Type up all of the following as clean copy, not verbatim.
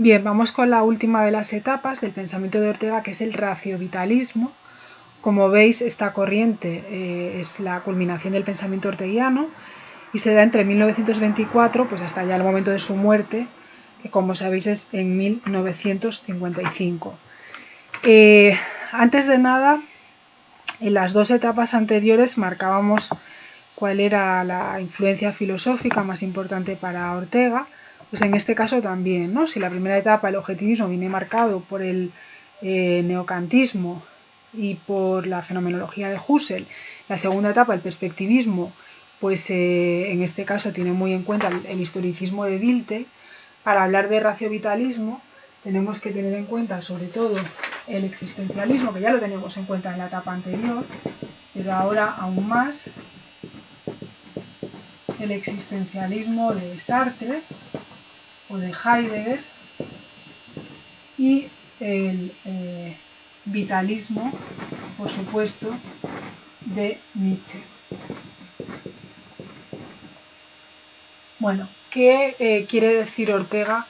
Bien, vamos con la última de las etapas del pensamiento de Ortega, que es el raciovitalismo. Como veis, esta corriente es la culminación del pensamiento orteguiano y se da entre 1924 pues hasta ya el momento de su muerte, que como sabéis es en 1955. Antes de nada, en las dos etapas anteriores marcábamos cuál era la influencia filosófica más importante para Ortega. Pues en este caso también, ¿no? Si la primera etapa, el objetivismo, viene marcado por el neocantismo y por la fenomenología de Husserl, la segunda etapa, el perspectivismo, pues en este caso tiene muy en cuenta el historicismo de Dilthey. Para hablar de raciovitalismo tenemos que tener en cuenta sobre todo el existencialismo, que ya lo teníamos en cuenta en la etapa anterior, pero ahora aún más el existencialismo de Sartre o de Heidegger y el vitalismo, por supuesto, de Nietzsche. Bueno, ¿qué quiere decir Ortega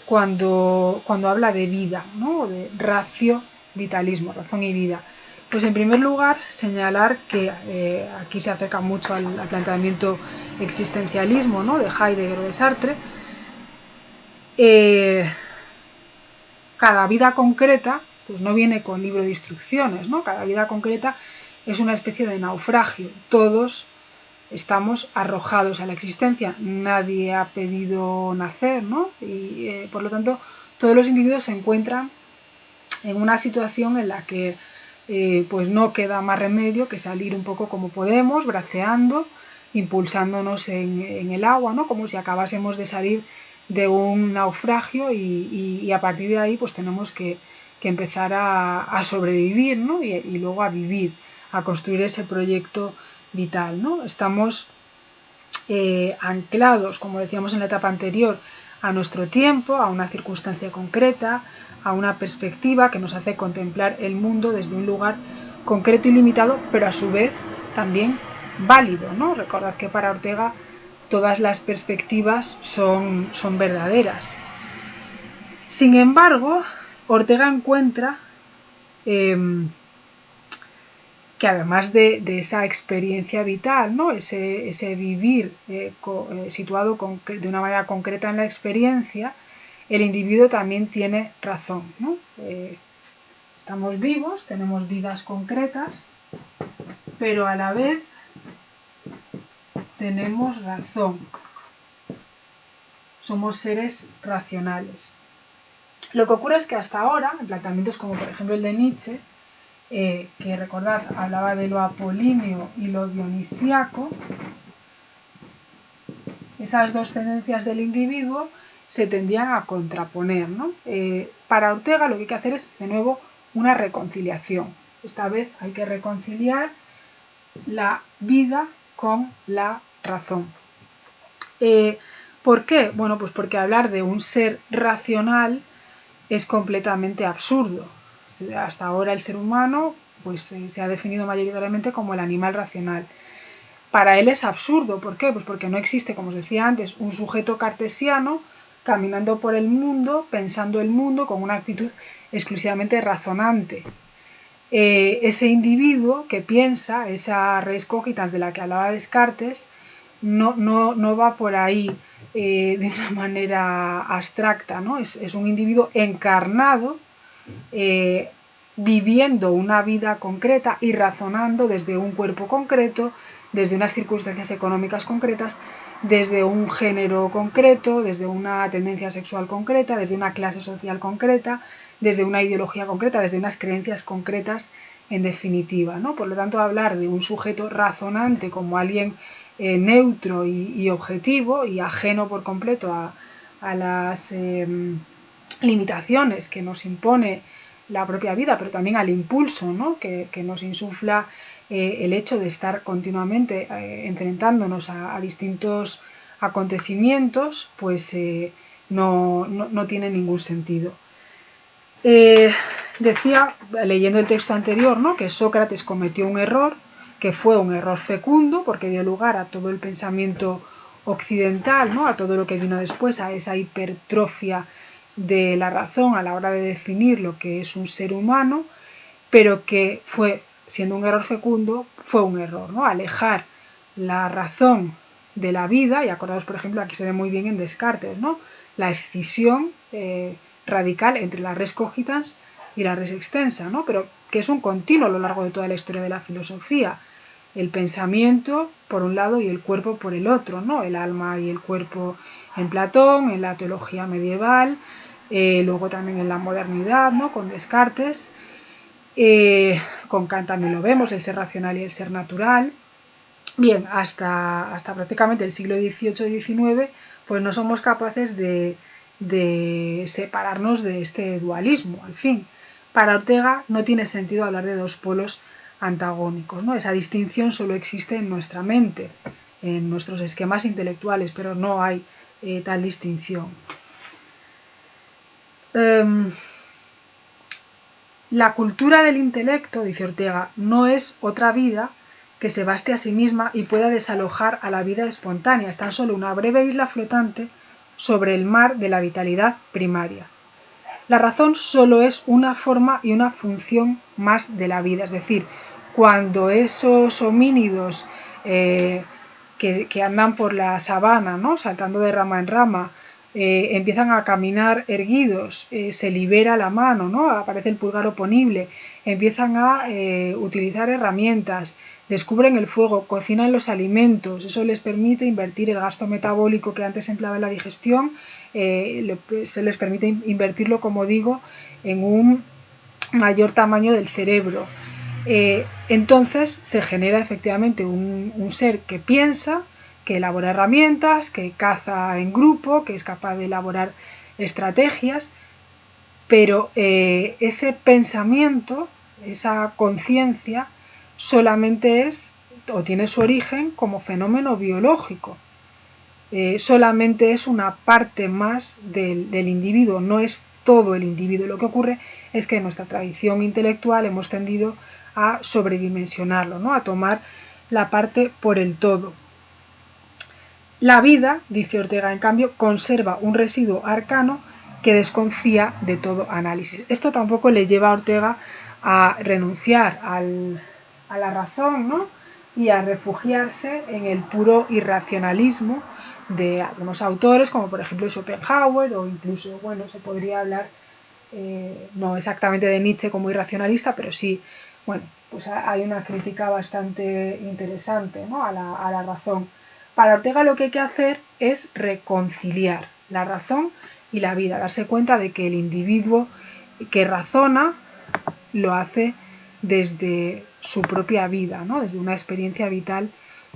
cuando habla de vida, ¿no? De ratio-vitalismo, razón y vida? Pues en primer lugar señalar que aquí se acerca mucho al planteamiento existencialismo, ¿no? De Heidegger o de Sartre. Cada vida concreta pues no viene con libro de instrucciones, ¿no? Cada vida concreta es una especie de naufragio. Todos estamos arrojados a la existencia, nadie ha pedido nacer, ¿no? Y por lo tanto todos los individuos se encuentran en una situación en la que pues no queda más remedio que salir un poco como podemos, braceando, impulsándonos en el agua, ¿no? Como si acabásemos de salir de un naufragio y a partir de ahí pues tenemos que empezar a sobrevivir, ¿no? y luego a vivir, a construir ese proyecto vital, ¿no? Estamos anclados, como decíamos en la etapa anterior, a nuestro tiempo, a una circunstancia concreta, a una perspectiva que nos hace contemplar el mundo desde un lugar concreto y limitado, pero a su vez también válido, ¿no? Recordad que para Ortega todas las perspectivas son verdaderas. Sin embargo, Ortega encuentra que además de esa experiencia vital, ¿no? ese vivir situado de una manera concreta en la experiencia, el individuo también tiene razón, ¿no? Estamos vivos, tenemos vidas concretas, pero a la vez tenemos razón. Somos seres racionales. Lo que ocurre es que hasta ahora, en planteamientos como por ejemplo el de Nietzsche, que recordad hablaba de lo apolíneo y lo dionisíaco, esas dos tendencias del individuo se tendían a contraponer, ¿no? Para Ortega lo que hay que hacer es de nuevo una reconciliación. Esta vez hay que reconciliar la vida con la razón. ¿Por qué? Bueno, pues porque hablar de un ser racional es completamente absurdo. Hasta ahora el ser humano pues, se ha definido mayoritariamente como el animal racional. Para él es absurdo. ¿Por qué? Pues porque no existe, como os decía antes, un sujeto cartesiano caminando por el mundo, pensando el mundo con una actitud exclusivamente razonante. Ese individuo que piensa, esa res cogitans de la que hablaba Descartes, no va por ahí de una manera abstracta, ¿no? Es un individuo encarnado, viviendo una vida concreta y razonando desde un cuerpo concreto, desde unas circunstancias económicas concretas, desde un género concreto, desde una tendencia sexual concreta, desde una clase social concreta, desde una ideología concreta, desde unas creencias concretas en definitiva, ¿no? Por lo tanto, hablar de un sujeto razonante como alguien neutro y objetivo y ajeno por completo a las limitaciones que nos impone la propia vida, pero también al impulso, ¿no? que nos insufla el hecho de estar continuamente enfrentándonos a distintos acontecimientos, pues no tiene ningún sentido. Decía, leyendo el texto anterior, ¿no? que Sócrates cometió un error, que fue un error fecundo, porque dio lugar a todo el pensamiento occidental, ¿no? a todo lo que vino después, a esa hipertrofia de la razón a la hora de definir lo que es un ser humano, pero que fue, siendo un error fecundo, fue un error, ¿no? Alejar la razón de la vida, y acordaos, por ejemplo, aquí se ve muy bien en Descartes, ¿no? La escisión radical entre la res cogitans y la res extensa, ¿no? Pero que es un continuo a lo largo de toda la historia de la filosofía. El pensamiento por un lado y el cuerpo por el otro, ¿no? El alma y el cuerpo en Platón, en la teología medieval, luego también en la modernidad, ¿no? Con Descartes, con Kant también lo vemos, el ser racional y el ser natural. Bien, hasta prácticamente el siglo XVIII y XIX, pues no somos capaces de separarnos de este dualismo, al fin. Para Ortega no tiene sentido hablar de dos polos antagónicos, ¿no? Esa distinción solo existe en nuestra mente, en nuestros esquemas intelectuales, pero no hay tal distinción. La cultura del intelecto, dice Ortega, no es otra vida que se baste a sí misma y pueda desalojar a la vida espontánea. Es tan solo una breve isla flotante sobre el mar de la vitalidad primaria. La razón solo es una forma y una función más de la vida. Es decir, cuando esos homínidos que andan por la sabana, ¿no? Saltando de rama en rama, empiezan a caminar erguidos, se libera la mano, ¿no? Aparece el pulgar oponible, empiezan a utilizar herramientas, descubren el fuego, cocinan los alimentos, eso les permite invertir el gasto metabólico que antes empleaba en la digestión, se les permite invertirlo, como digo, en un mayor tamaño del cerebro. Entonces se genera efectivamente un ser que piensa, que elabora herramientas, que caza en grupo, que es capaz de elaborar estrategias, pero ese pensamiento, esa conciencia, solamente es o tiene su origen como fenómeno biológico. Solamente es una parte más del individuo, no es todo el individuo. Lo que ocurre es que en nuestra tradición intelectual hemos tendido a sobredimensionarlo, ¿no? A tomar la parte por el todo. La vida, dice Ortega, en cambio, conserva un residuo arcano que desconfía de todo análisis. Esto tampoco le lleva a Ortega a renunciar a la razón, ¿no? Y a refugiarse en el puro irracionalismo de algunos autores, como por ejemplo Schopenhauer, o incluso, bueno, se podría hablar no exactamente de Nietzsche como irracionalista, pero sí, bueno, pues hay una crítica bastante interesante, ¿no? a la razón. Para Ortega lo que hay que hacer es reconciliar la razón y la vida, darse cuenta de que el individuo que razona lo hace desde su propia vida, ¿no? Desde una experiencia vital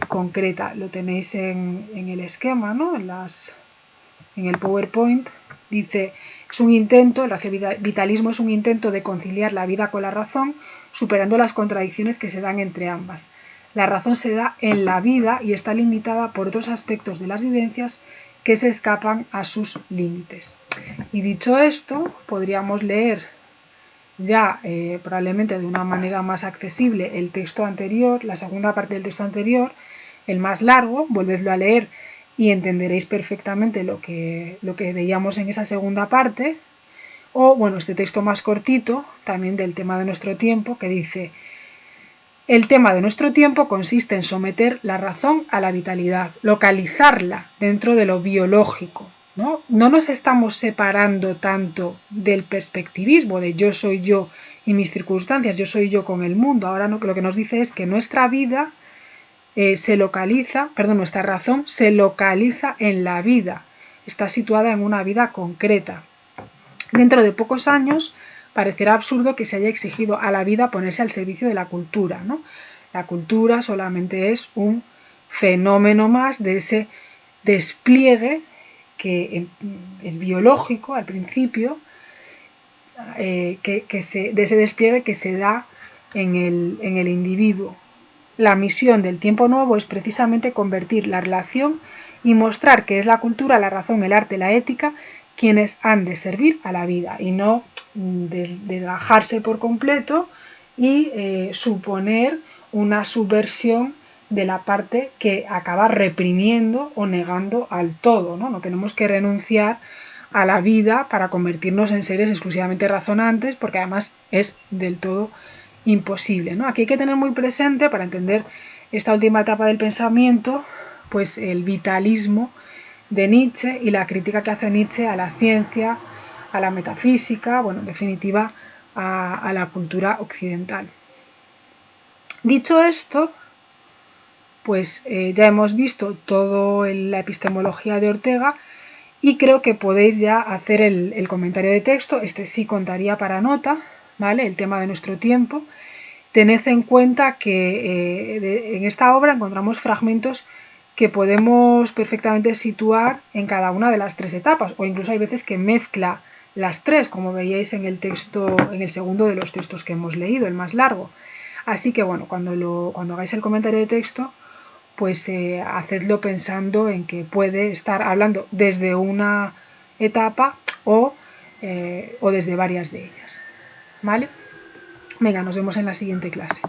concreta. Lo tenéis en el esquema, ¿no? En el PowerPoint. Dice, es un intento, el racionalitalismo es un intento de conciliar la vida con la razón, superando las contradicciones que se dan entre ambas. La razón se da en la vida y está limitada por otros aspectos de las vivencias que se escapan a sus límites. Y dicho esto, podríamos leer ya probablemente de una manera más accesible el texto anterior, la segunda parte del texto anterior, el más largo, volvedlo a leer y entenderéis perfectamente lo que veíamos en esa segunda parte, o bueno, este texto más cortito, también del tema de nuestro tiempo, que dice: el tema de nuestro tiempo consiste en someter la razón a la vitalidad, localizarla dentro de lo biológico. ¿No? No nos estamos separando tanto del perspectivismo de yo soy yo y mis circunstancias, yo soy yo con el mundo. Ahora lo que nos dice es que nuestra vida nuestra razón se localiza en la vida, está situada en una vida concreta. Dentro de pocos años parecerá absurdo que se haya exigido a la vida ponerse al servicio de la cultura, ¿no? La cultura solamente es un fenómeno más de ese despliegue que es biológico al principio, de ese despliegue que se da en el individuo. La misión del tiempo nuevo es precisamente convertir la relación y mostrar que es la cultura, la razón, el arte, la ética quienes han de servir a la vida y no desgajarse por completo y suponer una subversión de la parte que acaba reprimiendo o negando al todo, ¿no? No tenemos que renunciar a la vida para convertirnos en seres exclusivamente razonantes, porque además es del todo imposible, ¿no? Aquí hay que tener muy presente, para entender esta última etapa del pensamiento, pues el vitalismo de Nietzsche y la crítica que hace Nietzsche a la ciencia, a la metafísica, bueno, en definitiva, a la cultura occidental. Dicho esto, pues ya hemos visto toda la epistemología de Ortega y creo que podéis ya hacer el comentario de texto. Este sí contaría para nota, ¿vale? El tema de nuestro tiempo. Tened en cuenta que en esta obra encontramos fragmentos que podemos perfectamente situar en cada una de las tres etapas, o incluso hay veces que mezcla las tres, como veíais en el texto, en el segundo de los textos que hemos leído, el más largo. Así que bueno, cuando hagáis el comentario de texto, pues hacedlo pensando en que puede estar hablando desde una etapa o desde varias de ellas. ¿Vale? Venga, nos vemos en la siguiente clase.